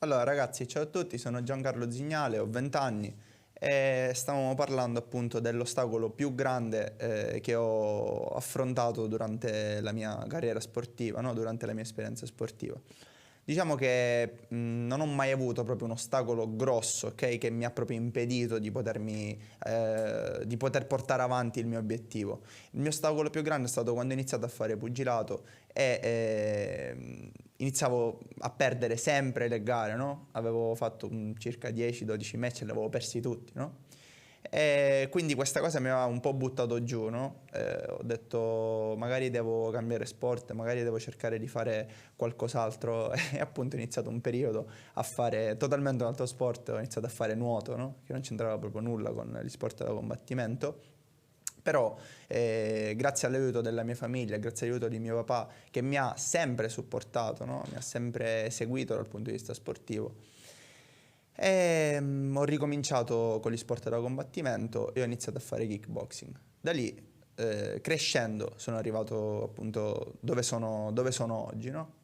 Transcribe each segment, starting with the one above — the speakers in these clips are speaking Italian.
Allora ragazzi, ciao a tutti, sono Giancarlo Zignale, ho 20 anni e stavamo parlando appunto dell'ostacolo più grande che ho affrontato durante la mia carriera sportiva, no? Durante la mia esperienza sportiva. Diciamo che non ho mai avuto proprio un ostacolo grosso, ok, che mi ha proprio impedito di poter portare avanti il mio obiettivo. Il mio ostacolo più grande è stato quando ho iniziato a fare pugilato e iniziavo a perdere sempre le gare, no? Avevo fatto circa 10-12 match e li avevo persi tutti, no? E quindi questa cosa mi aveva un po' buttato giù, no? Ho detto magari devo cambiare sport, magari devo cercare di fare qualcos'altro e appunto ho iniziato un periodo a fare totalmente un altro sport, ho iniziato a fare nuoto, no? Che non c'entrava proprio nulla con gli sport da combattimento. Però grazie all'aiuto della mia famiglia, grazie all'aiuto di mio papà che mi ha sempre supportato, no? Mi ha sempre seguito dal punto di vista sportivo. Ho ricominciato con gli sport da combattimento e ho iniziato a fare kickboxing. Da lì, crescendo, sono arrivato appunto dove sono oggi, no?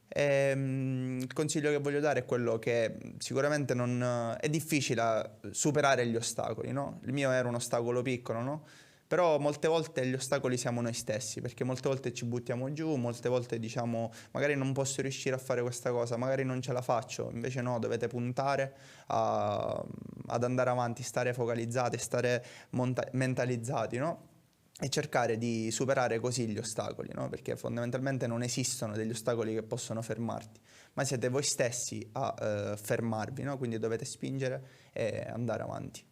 Il consiglio che voglio dare è quello che sicuramente non, è difficile superare gli ostacoli, no? Il mio era un ostacolo piccolo, no? Però molte volte gli ostacoli siamo noi stessi, perché molte volte ci buttiamo giù, molte volte diciamo magari non posso riuscire a fare questa cosa, magari non ce la faccio, invece no, dovete puntare ad andare avanti, stare focalizzati, stare mentalizzati, no? E cercare di superare così gli ostacoli, no? Perché fondamentalmente non esistono degli ostacoli che possono fermarti, ma siete voi stessi a fermarvi, no? Quindi dovete spingere e andare avanti.